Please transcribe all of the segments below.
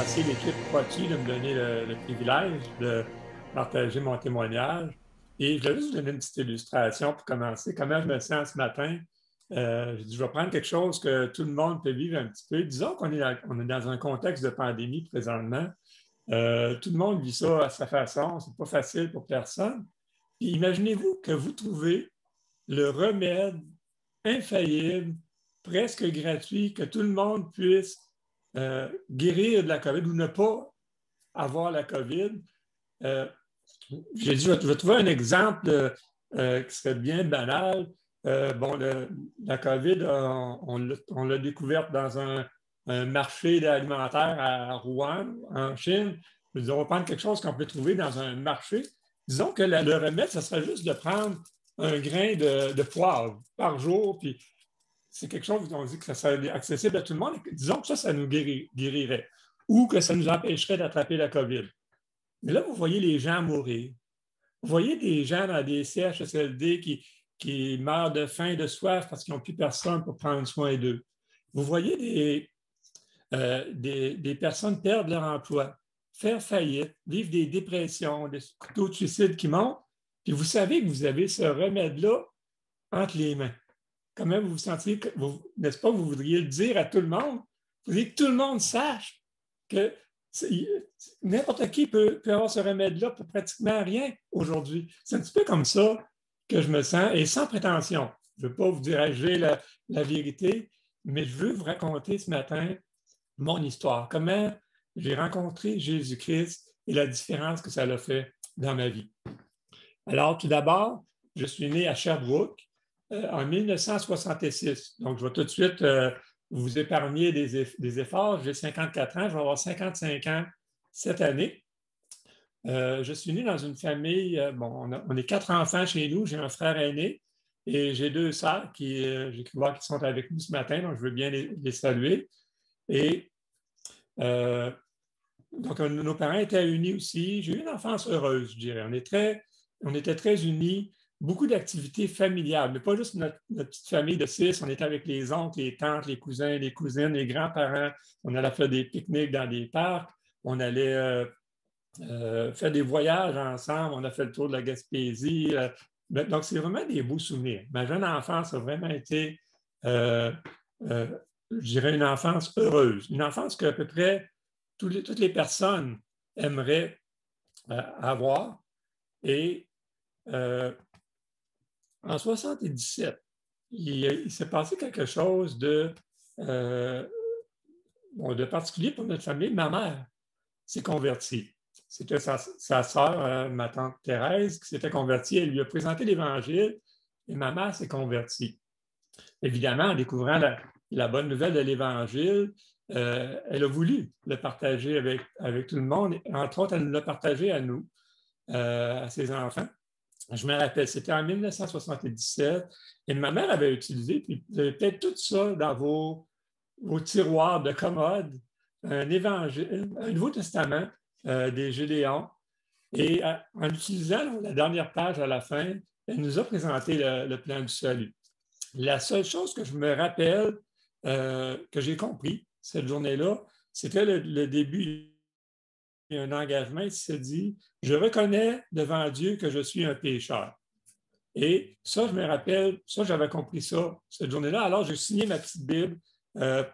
remercier l'équipe Poitiers de me donner le privilège de partager mon témoignage. Et je vais juste vous donner une petite illustration pour commencer. Comment je me sens ce matin? J'ai dit, je vais prendre quelque chose que tout le monde peut vivre un petit peu. Disons on est dans un contexte de pandémie présentement. Tout le monde vit ça à sa façon. C'est pas facile pour personne. Puis imaginez-vous que vous trouvez le remède infaillible, presque gratuit, que tout le monde puisse guérir de la COVID ou ne pas avoir la COVID. Euh, j'ai dit, je vais trouver un exemple qui serait bien banal. La COVID, on l'a découverte dans un marché alimentaire à Rouen, en Chine. Je dis, on va prendre quelque chose qu'on peut trouver dans un marché. Disons que le remède, ce serait juste de prendre un grain de poivre par jour, puis c'est quelque chose qu'on dit que ça serait accessible à tout le monde. Disons que ça nous guérirait ou que ça nous empêcherait d'attraper la COVID. Mais là, vous voyez les gens mourir. Vous voyez des gens dans des CHSLD qui meurent de faim, de soif parce qu'ils n'ont plus personne pour prendre soin d'eux. Vous voyez des personnes perdre leur emploi, faire faillite, vivre des dépressions, des taux de suicide qui montent, puis vous savez que vous avez ce remède-là entre les mains. Comment vous vous sentiez, n'est-ce pas, vous voudriez le dire à tout le monde? Vous voudriez que tout le monde sache que n'importe qui peut avoir ce remède-là pour pratiquement rien aujourd'hui. C'est un petit peu comme ça que je me sens, et sans prétention. Je ne veux pas vous diriger la vérité, mais je veux vous raconter ce matin mon histoire, comment j'ai rencontré Jésus-Christ et la différence que ça a fait dans ma vie. Alors, tout d'abord, je suis né à Sherbrooke en 1966. Donc, je vais tout de suite vous épargner des efforts. J'ai 54 ans, je vais avoir 55 ans cette année. Je suis né dans une famille, on est 4 enfants chez nous, j'ai un frère aîné et j'ai 2 sœurs j'ai cru voir qui sont avec nous ce matin, donc je veux bien les saluer. Et donc, nos parents étaient unis aussi. J'ai eu une enfance heureuse, je dirais. On était très unis, beaucoup d'activités familiales, mais pas juste notre petite famille de 6. On était avec les oncles, les tantes, les cousins, les cousines, les grands-parents. On allait faire des pique-niques dans des parcs. On allait faire des voyages ensemble. On a fait le tour de la Gaspésie. Donc, c'est vraiment des beaux souvenirs. Ma jeune enfance a vraiment été, je dirais, une enfance heureuse. Une enfance qu'à peu près toutes les personnes aimeraient avoir. Et en 1977, il s'est passé quelque chose de particulier pour notre famille. Ma mère s'est convertie. C'était sa sœur, ma tante Thérèse, qui s'était convertie. Elle lui a présenté l'Évangile et ma mère s'est convertie. Évidemment, en découvrant la bonne nouvelle de l'Évangile, elle a voulu le partager avec tout le monde. Entre autres, elle nous l'a partagé à nous, à ses enfants. Je me rappelle, c'était en 1977 et ma mère avait utilisé, puis vous avez peut-être tout ça dans vos tiroirs de commode, un évangile, un Nouveau Testament des Gédéons. Et en utilisant la dernière page à la fin, elle nous a présenté le plan du salut. La seule chose que je me rappelle que j'ai compris cette journée-là, c'était le début d'un engagement. Il s'est dit, je reconnais devant Dieu que je suis un pécheur. Et ça, je me rappelle, ça, j'avais compris ça cette journée-là. Alors, j'ai signé ma petite Bible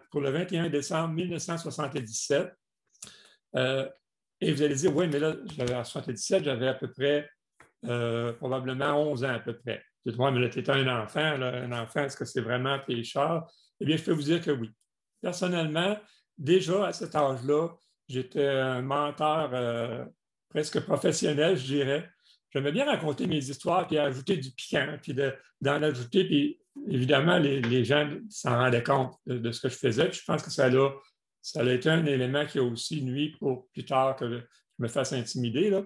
pour le 21 décembre 1977. Et vous allez dire, oui, mais là, en 77, j'avais à peu près, probablement 11 ans à peu près. Dites-moi, mais là, tu étais un enfant, là, un enfant, est-ce que c'est vraiment pécheur? Eh bien, je peux vous dire que oui. Personnellement, déjà à cet âge-là, j'étais un menteur presque professionnel, je dirais. J'aimais bien raconter mes histoires, puis ajouter du piquant, puis d'en ajouter, puis évidemment, les gens s'en rendaient compte de ce que je faisais. Puis je pense que ça a été un élément qui a aussi nuit pour plus tard que je me fasse intimider, là.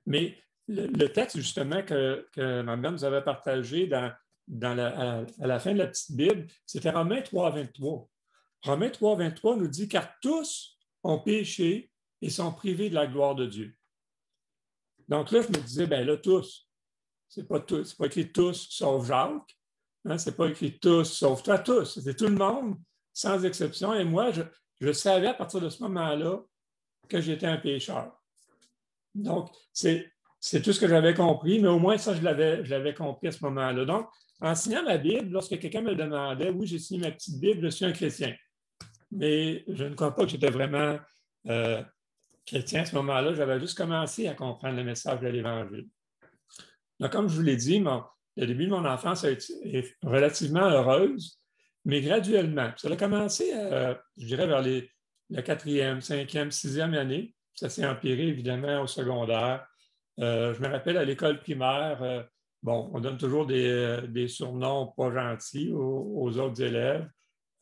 Mais le texte, justement, que ma mère nous avait partagé à la fin de la petite Bible, c'était Romains 3, 23. Romains 3, 23 nous dit « Car tous ont péché et sont privés de la gloire de Dieu. » Donc là, je me disais, bien là, tous, c'est pas écrit tous sauf Jacques, hein, c'est pas écrit tous sauf toi, tous, c'est tout le monde, sans exception. Et moi, je savais à partir de ce moment-là que j'étais un pécheur. Donc, c'est tout ce que j'avais compris, mais au moins ça, je l'avais compris à ce moment-là. Donc, en signant ma Bible, lorsque quelqu'un me demandait, oui, j'ai signé ma petite Bible, je suis un chrétien. Mais je ne crois pas que j'étais vraiment chrétien à ce moment-là. J'avais juste commencé à comprendre le message de l'Évangile. Donc, comme je vous l'ai dit, le début de mon enfance est relativement heureuse, mais graduellement. Ça a commencé, je dirais, vers la 4e, 5e, 6e année. Ça s'est empiré, évidemment, au secondaire. Je me rappelle à l'école primaire, on donne toujours des surnoms pas gentils aux autres élèves.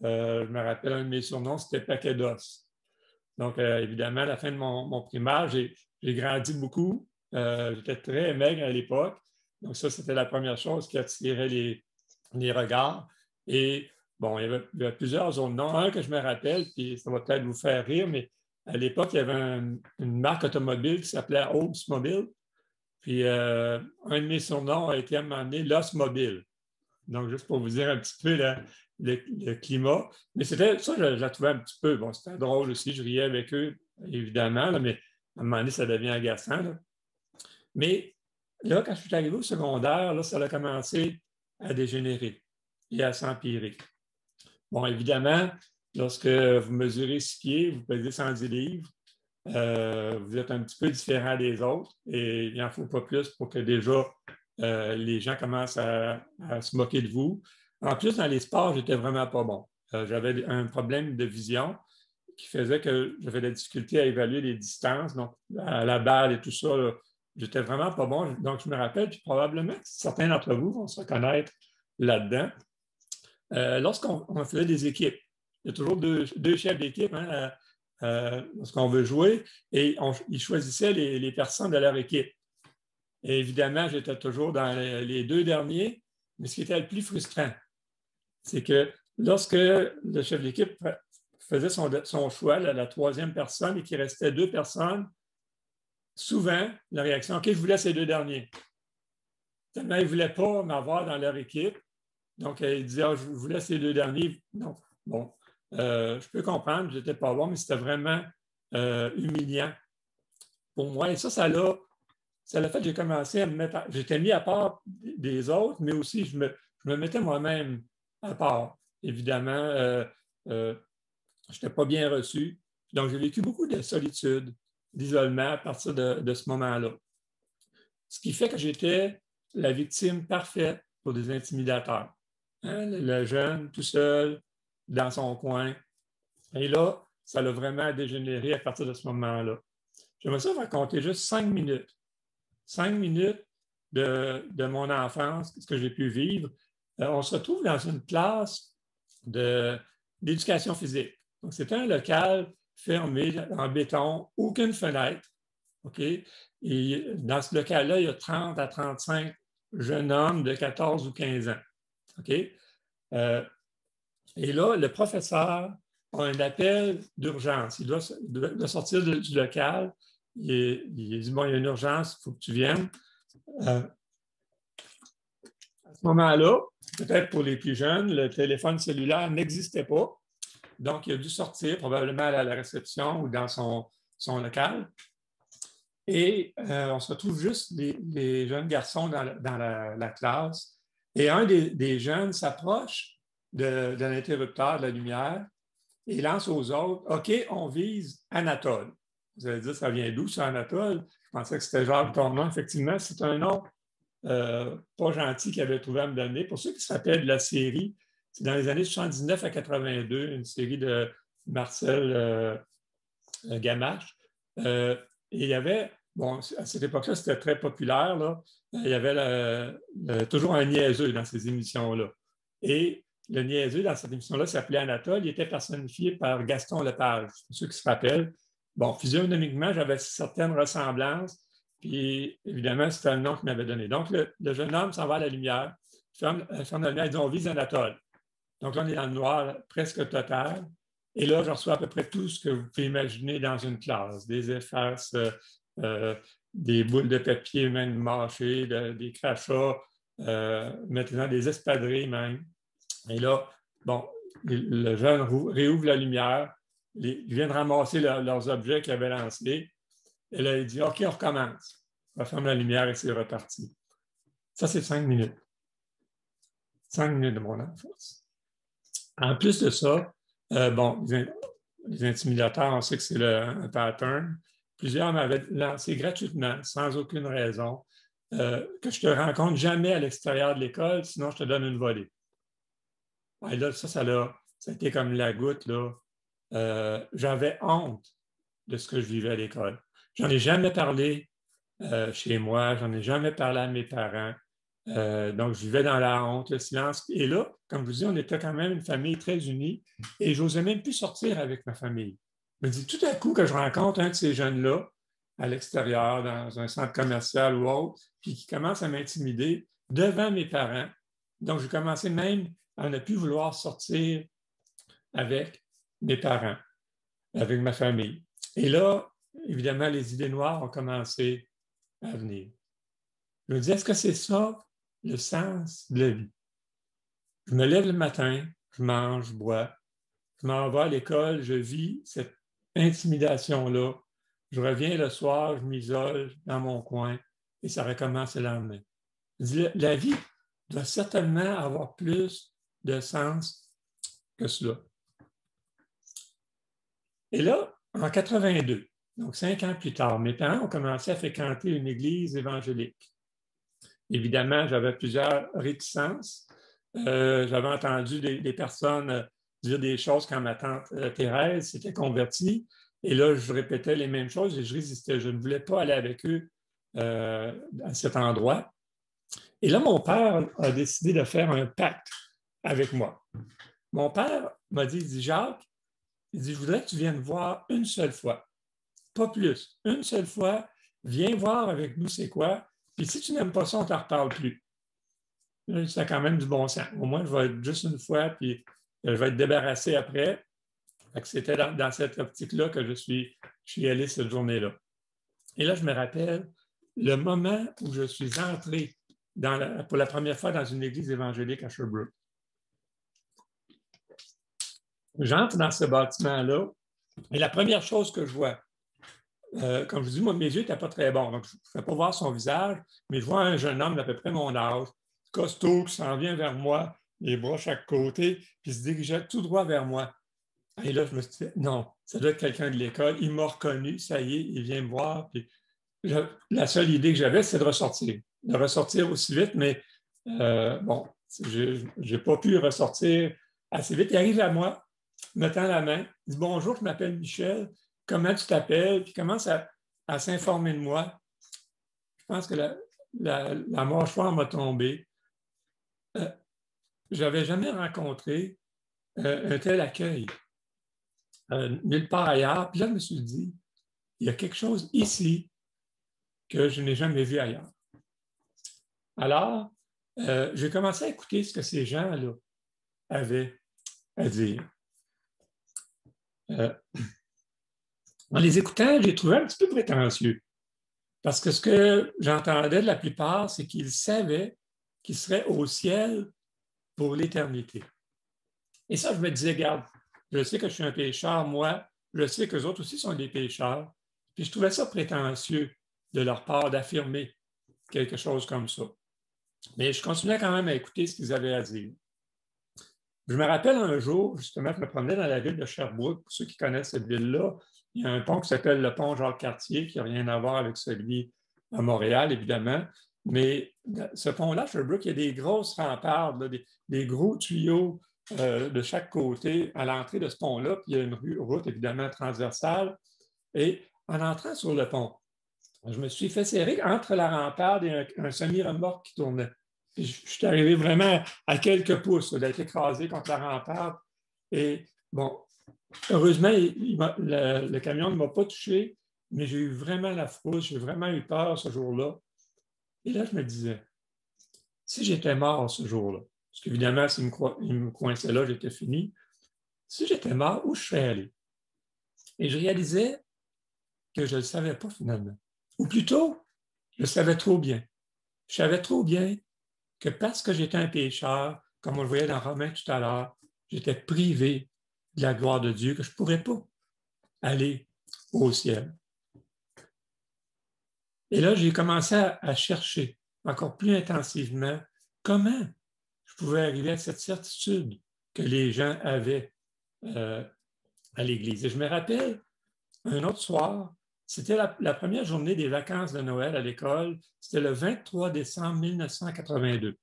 Je me rappelle, un de mes surnoms, c'était Paquet d'os. Donc, évidemment, à la fin de mon primaire, j'ai grandi beaucoup. J'étais très maigre à l'époque. Donc, ça, c'était la première chose qui attirait les regards. Et bon, il y avait plusieurs autres noms. Un que je me rappelle, puis ça va peut-être vous faire rire, mais à l'époque, il y avait une marque automobile qui s'appelait Oldsmobile. Puis, un de mes surnoms a été à un moment donné l'Osmobile. Donc, juste pour vous dire un petit peu le climat. Mais c'était ça, je la trouvais un petit peu. Bon, c'était drôle aussi, je riais avec eux, évidemment, là, mais à un moment donné, ça devient agaçant. Là. Mais là, quand je suis arrivé au secondaire, là, ça a commencé à dégénérer et à s'empirer. Bon, évidemment, lorsque vous mesurez 6 pieds, vous pesez 110 livres, vous êtes un petit peu différent des autres et il n'en faut pas plus pour que déjà les gens commencent à se moquer de vous. En plus, dans les sports, j'étais vraiment pas bon. J'avais un problème de vision qui faisait que j'avais de la difficulté à évaluer les distances. Donc, à la balle et tout ça, j'étais vraiment pas bon. Donc, je me rappelle, puis probablement que certains d'entre vous vont se reconnaître là-dedans. Lorsqu'on faisait des équipes, il y a toujours deux chefs d'équipe hein, lorsqu'on veut jouer et ils choisissaient les personnes de leur équipe. Et évidemment, j'étais toujours dans les deux derniers, mais ce qui était le plus frustrant, c'est que lorsque le chef d'équipe faisait son choix, la troisième personne, et qu'il restait 2 personnes, souvent, la réaction, OK, je vous laisse les 2 derniers. Tellement ils ne voulaient pas m'avoir dans leur équipe. Donc, ils disaient, je vous laisse les 2 derniers. Non. Bon, je peux comprendre, je n'étais pas bon, mais c'était vraiment humiliant pour moi. Et ça l'a fait que j'ai commencé à me mettre, j'étais mis à part des autres, mais aussi je me mettais moi-même à part. Évidemment, je n'étais pas bien reçu. Donc, j'ai vécu beaucoup de solitude, d'isolement à partir de ce moment-là. Ce qui fait que j'étais la victime parfaite pour des intimidateurs. Hein, le jeune, tout seul, dans son coin. Et là, ça l'a vraiment dégénéré à partir de ce moment-là. J'aimerais ça vous raconter juste 5 minutes. 5 minutes de mon enfance, ce que j'ai pu vivre. On se retrouve dans une classe d'éducation physique. Donc, c'est un local fermé en béton, aucune fenêtre. OK? Et dans ce local-là, il y a 30 à 35 jeunes hommes de 14 ou 15 ans. OK? Et là, le professeur a un appel d'urgence. Il doit sortir du local. Il dit, bon, il y a une urgence, il faut que tu viennes. À ce moment-là, peut-être pour les plus jeunes, le téléphone cellulaire n'existait pas. Donc, il a dû sortir probablement à la réception ou dans son local. Et on se retrouve juste les jeunes garçons dans la classe. Et un des jeunes s'approche de l'interrupteur de la lumière et lance aux autres, OK, on vise Anatole. Vous allez dire, ça vient d'où, ça, Anatole? Je pensais que c'était genre ton nom. Effectivement, c'est un nom pas gentil qu'il avait trouvé à me donner. Pour ceux qui se rappellent de la série, c'est dans les années 79 à 82, une série de Marcel Gamache. Et il y avait, bon, à cette époque-là, c'était très populaire, là. Il y avait toujours un niaiseux dans ces émissions-là. Et le niaiseux dans cette émission-là s'appelait Anatole. Il était personnifié par Gaston Lepage, pour ceux qui se rappellent. Bon, physionomiquement, j'avais certaines ressemblances. Puis, évidemment, c'était le nom qu'il m'avait donné. Donc, le jeune homme s'en va à la lumière, ferme la lumière, il dit, on vise Anatole. Donc, là, on est dans le noir presque total. Et là, je reçois à peu près tout ce que vous pouvez imaginer dans une classe. Des effaces, des boules de papier même mâchées, des crachats, maintenant des espadrilles même. Et là, bon, le jeune réouvre la lumière, ils viennent ramasser leurs objets qu'ils avaient lancés. Et là, il dit, OK, on recommence. On ferme la lumière et c'est reparti. Ça, c'est 5 minutes. 5 minutes de mon enfance. En plus de ça, bon, les intimidateurs, on sait que c'est un pattern. Plusieurs m'avaient lancé gratuitement, sans aucune raison, que je ne te rencontre jamais à l'extérieur de l'école, sinon je te donne une volée. Et là, ça a été comme la goutte, là. J'avais honte de ce que je vivais à l'école. J'en ai jamais parlé chez moi, j'en ai jamais parlé à mes parents. Donc, je vivais dans la honte, le silence. Et là, comme je vous dis, on était quand même une famille très unie et je n'osais même plus sortir avec ma famille. Je me dis, tout à coup, que je rencontre un de ces jeunes-là à l'extérieur, dans un centre commercial ou autre, puis qui commence à m'intimider devant mes parents. Donc, j'ai commencé même à ne plus vouloir sortir avec mes parents, avec ma famille. Et là, évidemment, les idées noires ont commencé à venir. Je me dis, est-ce que c'est ça le sens de la vie? Je me lève le matin, je mange, je bois, je m'en vais à l'école, je vis cette intimidation-là. Je reviens le soir, je m'isole dans mon coin et ça recommence le lendemain. Je dis, la vie doit certainement avoir plus de sens que cela. Et là, en 82, donc 5 ans plus tard, mes parents ont commencé à fréquenter une église évangélique. Évidemment, j'avais plusieurs réticences. J'avais entendu des personnes dire des choses quand ma tante Thérèse s'était convertie. Et là, je répétais les mêmes choses et je résistais. Je ne voulais pas aller avec eux à cet endroit. Et là, mon père a décidé de faire un pacte avec moi. Mon père m'a dit, il dit, Jacques, il dit, je voudrais que tu viennes voir une seule fois, pas plus. Une seule fois, viens voir avec nous c'est quoi. Puis si tu n'aimes pas ça, on ne t'en reparle plus. Ça a quand même du bon sens. Au moins, je vais être juste une fois, puis je vais être débarrassé après. C'était dans cette optique-là que je suis allé cette journée-là. Et là, je me rappelle le moment où je suis entré pour la première fois dans une église évangélique à Sherbrooke. J'entre dans ce bâtiment-là et la première chose que je vois, comme je vous dis, moi, mes yeux n'étaient pas très bons, donc je ne pouvais pas voir son visage, mais je vois un jeune homme d'à peu près mon âge, costaud, qui s'en vient vers moi, les bras chaque côté, puis se dirigeait tout droit vers moi. Et là, je me suis dit, non, ça doit être quelqu'un de l'école. Il m'a reconnu, ça y est, il vient me voir. Puis la seule idée que j'avais, c'est de ressortir aussi vite, mais bon, je n'ai pas pu ressortir assez vite. Il arrive à moi, me tend la main, il dit bonjour, je m'appelle Michel, comment tu t'appelles? Puis commence à s'informer de moi. Je pense que la mâchoire m'a tombé. Je n'avais jamais rencontré un tel accueil. Nulle part ailleurs. Puis là, je me suis dit, il y a quelque chose ici que je n'ai jamais vu ailleurs. Alors, j'ai commencé à écouter ce que ces gens-là avaient à dire. En les écoutant, j'ai trouvé un petit peu prétentieux. Parce que ce que j'entendais de la plupart, c'est qu'ils savaient qu'ils seraient au ciel pour l'éternité. Et ça, je me disais, regarde, je sais que je suis un pécheur, moi, je sais qu'eux autres aussi sont des pécheurs. Puis je trouvais ça prétentieux de leur part d'affirmer quelque chose comme ça. Mais je continuais quand même à écouter ce qu'ils avaient à dire. Je me rappelle un jour, justement, je me promenais dans la ville de Sherbrooke. Pour ceux qui connaissent cette ville-là, il y a un pont qui s'appelle le pont Jacques-Cartier, qui n'a rien à voir avec celui à Montréal, évidemment. Mais ce pont-là, Sherbrooke, il y a des grosses remparts, là, des gros tuyaux de chaque côté à l'entrée de ce pont-là. Puis il y a une route, évidemment, transversale. Et en entrant sur le pont, je me suis fait serrer entre la ramparde et un semi-remorque qui tournait. Puis je suis arrivé vraiment à quelques pouces d'être écrasé contre la ramparde. Et bon, heureusement, le camion ne m'a pas touché, mais j'ai eu vraiment la frousse, j'ai vraiment eu peur ce jour-là. Et là, je me disais, si j'étais mort ce jour-là, parce qu'évidemment, s'il me coinçait là, j'étais fini. Si j'étais mort, où je serais allé? Et je réalisais que je ne le savais pas finalement. Ou plutôt, je le savais trop bien. Je savais trop bien que parce que j'étais un pécheur, comme on le voyait dans Romains tout à l'heure, j'étais privé de la gloire de Dieu, que je ne pourrais pas aller au ciel. Et là, j'ai commencé à chercher encore plus intensivement comment je pouvais arriver à cette certitude que les gens avaient à l'Église. Et je me rappelle, un autre soir, c'était la première journée des vacances de Noël à l'école, c'était le 23 décembre 1982.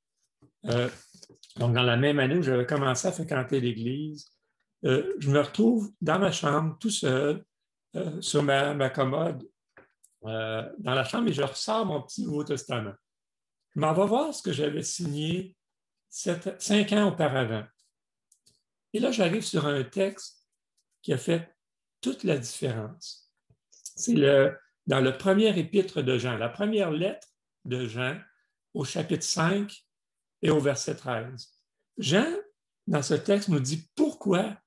Donc, dans la même année où j'avais commencé à fréquenter l'Église, je me retrouve dans ma chambre, tout seul, sur ma commode, dans la chambre, et je ressors mon petit Nouveau Testament. Je m'en vais voir ce que j'avais signé 5 ans auparavant. Et là, j'arrive sur un texte qui a fait toute la différence. C'est dans le premier épître de Jean, la première lettre de Jean, au chapitre 5 et au verset 13. Jean, dans ce texte, nous dit pourquoi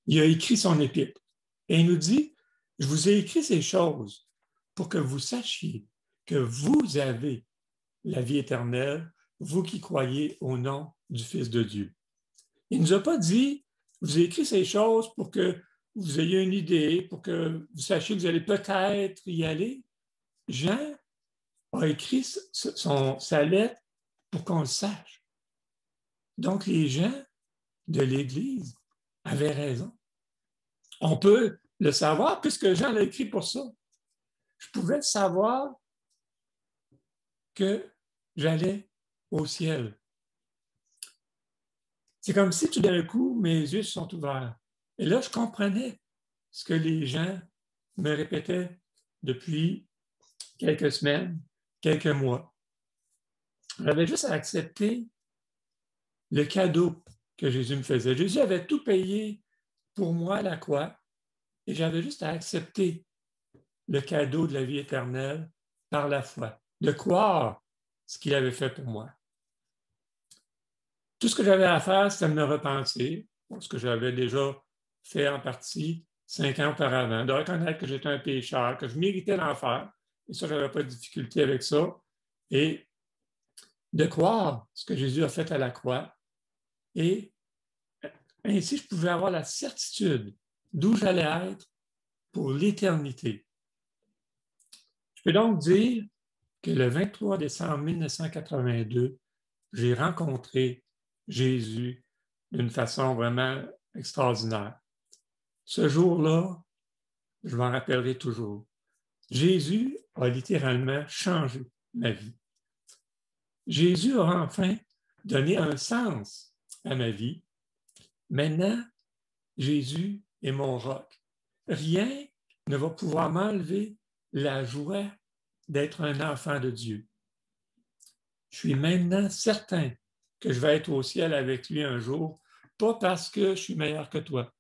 il a écrit son épître. Et il nous dit, je vous ai écrit ces choses pour que vous sachiez que vous avez la vie éternelle, vous qui croyez au nom du Fils de Dieu. Il ne nous a pas dit, je vous ai écrit ces choses pour que vous ayez une idée, pour que vous sachiez que vous allez peut-être y aller. Jean a écrit sa lettre pour qu'on le sache. Donc, les gens de l'Église avaient raison. On peut le savoir puisque Jean l'a écrit pour ça. Je pouvais savoir que j'allais au ciel. C'est comme si tout d'un coup, mes yeux se sont ouverts. Et là, je comprenais ce que les gens me répétaient depuis quelques semaines, quelques mois. J'avais juste à accepter le cadeau que Jésus me faisait. Jésus avait tout payé pour moi à la croix et j'avais juste à accepter le cadeau de la vie éternelle par la foi, de croire ce qu'il avait fait pour moi. Tout ce que j'avais à faire, c'était de me repentir, ce que j'avais déjà fait en partie 5 ans auparavant, de reconnaître que j'étais un pécheur, que je méritais l'enfer, et ça, je n'avais pas de difficulté avec ça, et de croire ce que Jésus a fait à la croix, et ainsi, je pouvais avoir la certitude d'où j'allais être pour l'éternité. Je peux donc dire que le 23 décembre 1982, j'ai rencontré Jésus d'une façon vraiment extraordinaire. Ce jour-là, je m'en rappellerai toujours. Jésus a littéralement changé ma vie. Jésus a enfin donné un sens à ma vie. Maintenant, Jésus est mon roc. Rien ne va pouvoir m'enlever la joie d'être un enfant de Dieu. Je suis maintenant certain que je vais être au ciel avec lui un jour, pas parce que je suis meilleur que toi,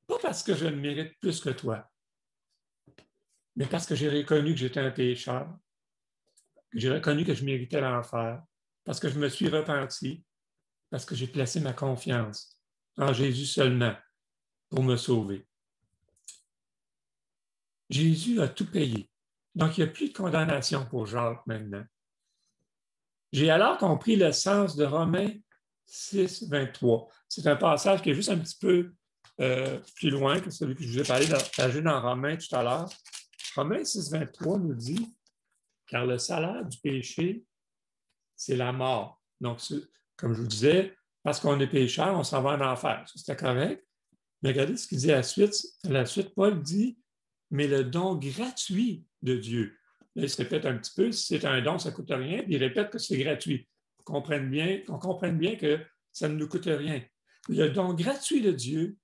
pas parce que je le mérite plus que toi, mais parce que j'ai reconnu que j'étais un pécheur, que j'ai reconnu que je méritais l'enfer, parce que je me suis repenti, parce que j'ai placé ma confiance en Jésus seulement pour me sauver. Jésus a tout payé. Donc, il n'y a plus de condamnation pour Jacques maintenant. J'ai alors compris le sens de Romains 6, 23. C'est un passage qui est juste un petit peu plus loin que celui que je vous ai parlé dans Romains tout à l'heure. Romains 6, 23 nous dit « Car le salaire du péché, c'est la mort. » Donc, comme je vous disais, parce qu'on est pécheur, on s'en va en enfer. Ça, c'était correct. Mais regardez ce qu'il dit à la suite. Paul dit « Mais le don gratuit de Dieu. » Là, il se répète un petit peu, si c'est un don, ça ne coûte rien, puis il répète que c'est gratuit. Qu'on comprenne bien que ça ne nous coûte rien. Le don gratuit de Dieu,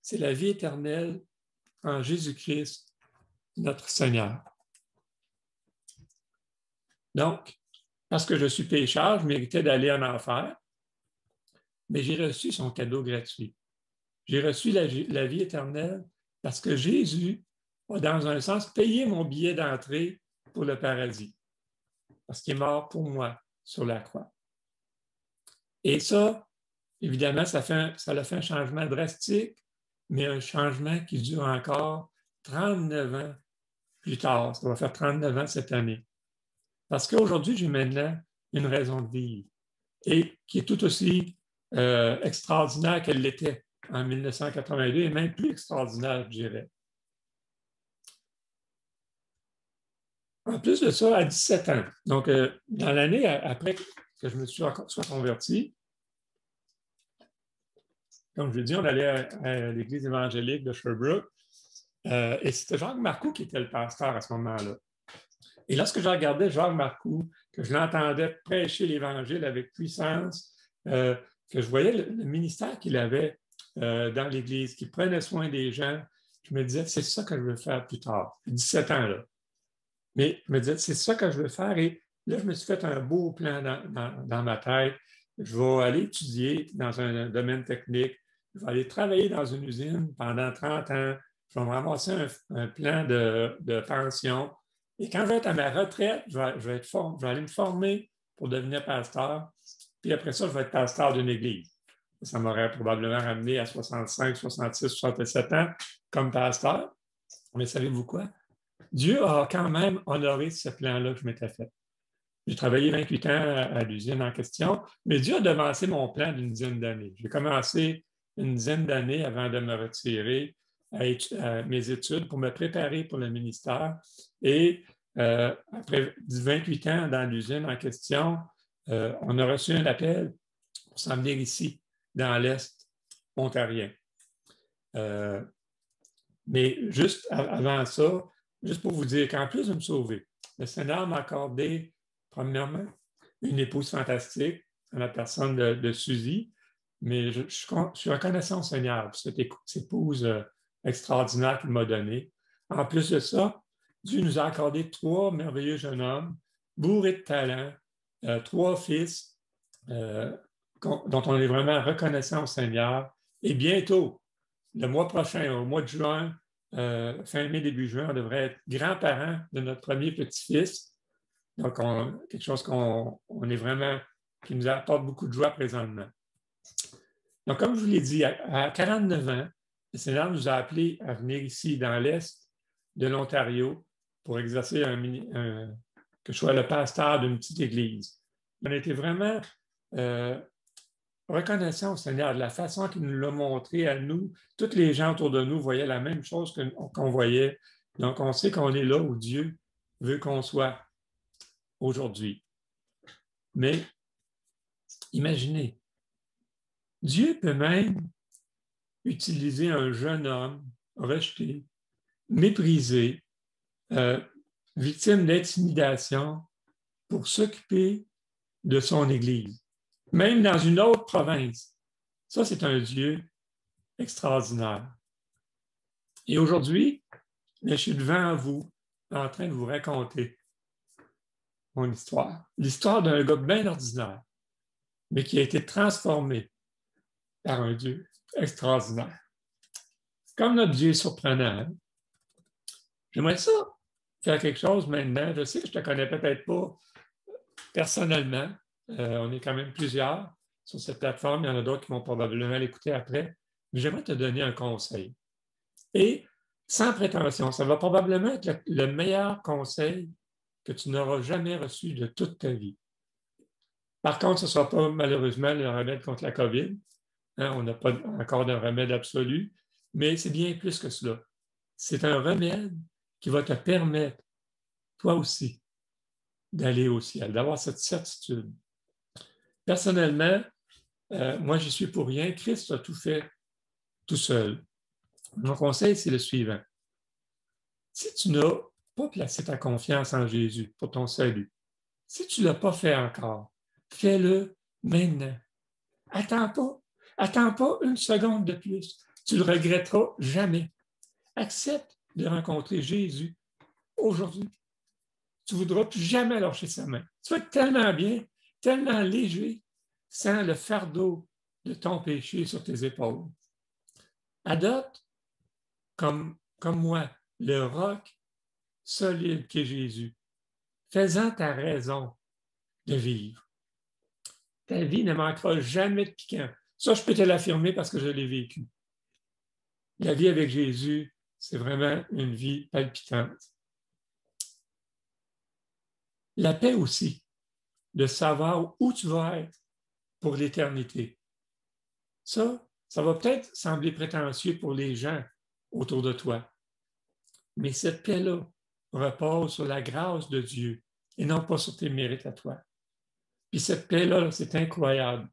c'est la vie éternelle en Jésus-Christ, notre Seigneur. Donc, parce que je suis pécheur, je méritais d'aller en enfer, mais j'ai reçu son cadeau gratuit. J'ai reçu la vie éternelle parce que Jésus a, dans un sens, payé mon billet d'entrée pour le paradis, parce qu'il est mort pour moi sur la croix. Et ça, évidemment, ça a fait un changement drastique, mais un changement qui dure encore 39 ans plus tard. Ça va faire 39 ans cette année. Parce qu'aujourd'hui, j'ai maintenant une raison de vivre et qui est tout aussi extraordinaire qu'elle l'était en 1982 et même plus extraordinaire, je dirais. En plus de ça, à 17 ans, donc dans l'année après que je me sois converti, comme je l'ai dit, on allait à l'église évangélique de Sherbrooke et c'était Jacques Marcoux qui était le pasteur à ce moment-là. Et lorsque je regardais Jacques Marcoux, que je l'entendais prêcher l'Évangile avec puissance, que je voyais le ministère qu'il avait dans l'Église, qu'il prenait soin des gens, je me disais, c'est ça que je veux faire plus tard. 17 ans, là. Mais je me disais, c'est ça que je veux faire. Et là, je me suis fait un beau plan dans ma tête. Je vais aller étudier dans un domaine technique. Je vais aller travailler dans une usine pendant 30 ans. Je vais me ramasser un plan de pension. Et quand je vais être à ma retraite, je vais aller me former pour devenir pasteur. Puis après ça, je vais être pasteur d'une église. Ça m'aurait probablement ramené à 65, 66, 67 ans comme pasteur. Mais savez-vous quoi? Dieu a quand même honoré ce plan-là que je m'étais fait. J'ai travaillé 28 ans à l'usine en question, mais Dieu a devancé mon plan d'une dizaine d'années. J'ai commencé une dizaine d'années avant de me retirer à mes études pour me préparer pour le ministère. Et après 28 ans dans l'usine en question, on a reçu un appel pour s'en venir ici, dans l'Est ontarien. Mais juste avant ça, juste pour vous dire qu'en plus de me sauver, le Seigneur m'a accordé, premièrement, une épouse fantastique, en la personne de Suzy, mais je suis reconnaissant au Seigneur pour cette épouse extraordinaire qu'il m'a donnée. En plus de ça, Dieu nous a accordé 3 merveilleux jeunes hommes, bourrés de talent, 3 fils, dont on est vraiment reconnaissant au Seigneur. Et bientôt, le mois prochain, au mois de juin, fin mai, début juin, on devrait être grands-parents de notre premier petit-fils. Donc, quelque chose qu'on est vraiment, qui nous apporte beaucoup de joie présentement. Donc, comme je vous l'ai dit, à 49 ans, le Seigneur nous a appelés à venir ici, dans l'Est de l'Ontario, pour exercer que je sois le pasteur d'une petite église. On a été vraiment reconnaissant au Seigneur de la façon qu'il nous l'a montré à nous. Tous les gens autour de nous voyaient la même chose qu'on voyait. Donc, on sait qu'on est là où Dieu veut qu'on soit aujourd'hui. Mais imaginez, Dieu peut même utiliser un jeune homme rejeté, méprisé, victime d'intimidation pour s'occuper de son Église, même dans une autre province. Ça, c'est un Dieu extraordinaire. Et aujourd'hui, je suis devant vous en train de vous raconter mon histoire. L'histoire d'un gars bien ordinaire, mais qui a été transformé par un Dieu extraordinaire. Comme notre Dieu est surprenant, hein? J'aimerais ça faire quelque chose maintenant. Je sais que je ne te connais peut-être pas personnellement. On est quand même plusieurs sur cette plateforme. Il y en a d'autres qui vont probablement l'écouter après. Mais j'aimerais te donner un conseil. Et sans prétention, ça va probablement être le meilleur conseil que tu n'auras jamais reçu de toute ta vie. Par contre, ce ne sera pas malheureusement le remède contre la COVID. Hein, on n'a pas encore de remède absolu, mais c'est bien plus que cela. C'est un remède qui va te permettre, toi aussi, d'aller au ciel, d'avoir cette certitude. Personnellement, moi, j'y suis pour rien. Christ a tout fait tout seul. Mon conseil, c'est le suivant. Si tu n'as pas placé ta confiance en Jésus pour ton salut, si tu ne l'as pas fait encore, fais-le maintenant. Attends pas une seconde de plus. Tu ne le regretteras jamais. Accepte de rencontrer Jésus aujourd'hui. Tu ne voudras plus jamais lâcher sa main. Tu vas être tellement bien, tellement léger, sans le fardeau de ton péché sur tes épaules. Adopte, comme moi, le roc solide qu'est Jésus. Fais-en ta raison de vivre. Ta vie ne manquera jamais de piquant. Ça, je peux te l'affirmer parce que je l'ai vécu. La vie avec Jésus, c'est vraiment une vie palpitante. La paix aussi, de savoir où tu vas être pour l'éternité. Ça va peut-être sembler prétentieux pour les gens autour de toi. Mais cette paix-là, repose sur la grâce de Dieu et non pas sur tes mérites à toi. Puis cette paix-là, c'est incroyable.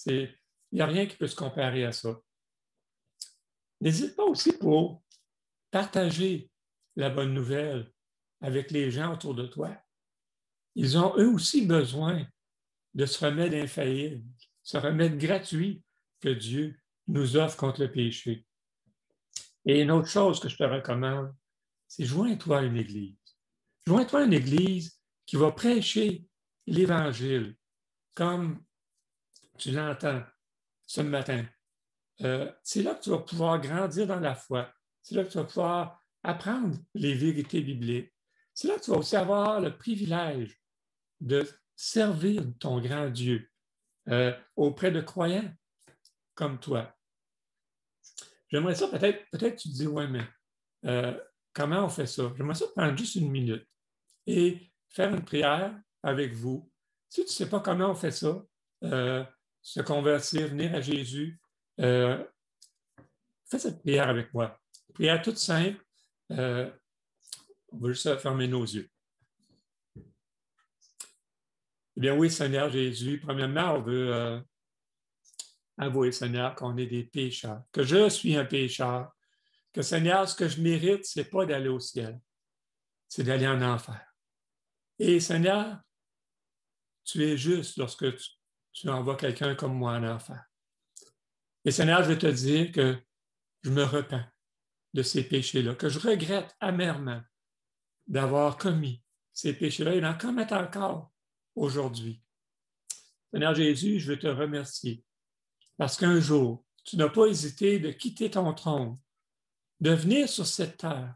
Il n'y a rien qui peut se comparer à ça. N'hésite pas aussi pour partager la bonne nouvelle avec les gens autour de toi. Ils ont eux aussi besoin de ce remède infaillible, ce remède gratuit que Dieu nous offre contre le péché. Et une autre chose que je te recommande, c'est joins-toi à une église. Joins-toi à une église qui va prêcher l'Évangile comme tu l'entends ce matin. C'est là que tu vas pouvoir grandir dans la foi. C'est là que tu vas pouvoir apprendre les vérités bibliques. C'est là que tu vas aussi avoir le privilège de servir ton grand Dieu auprès de croyants comme toi. J'aimerais ça, peut-être tu te dis, ouais, mais comment on fait ça? J'aimerais ça prendre juste une minute et faire une prière avec vous. Si tu ne sais pas comment on fait ça, se convertir, venir à Jésus, fais cette prière avec moi. Une prière toute simple. On va juste fermer nos yeux. Eh bien oui, Seigneur Jésus, premièrement, on veut avouer, Seigneur, qu'on est des pécheurs, que je suis un pécheur, que, Seigneur, ce que je mérite, ce n'est pas d'aller au ciel, c'est d'aller en enfer. Et, Seigneur, tu es juste lorsque tu envoies quelqu'un comme moi en enfer. Et, Seigneur, je veux te dire que je me repens de ces péchés-là, que je regrette amèrement d'avoir commis ces péchés-là et d'en commettre encore aujourd'hui. Seigneur Jésus, je veux te remercier parce qu'un jour, tu n'as pas hésité de quitter ton trône, de venir sur cette terre,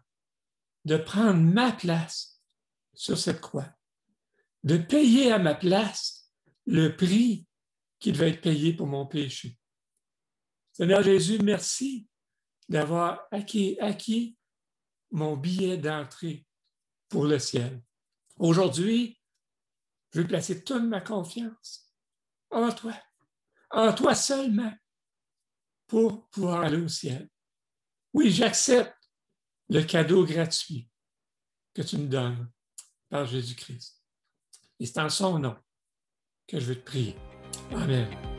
de prendre ma place sur cette croix, de payer à ma place le prix qui devait être payé pour mon péché. Seigneur Jésus, merci d'avoir acquis mon billet d'entrée pour le ciel. Aujourd'hui, je veux placer toute ma confiance en toi seulement, pour pouvoir aller au ciel. Oui, j'accepte le cadeau gratuit que tu me donnes par Jésus-Christ. Et c'est en son nom que je veux te prier. Amen.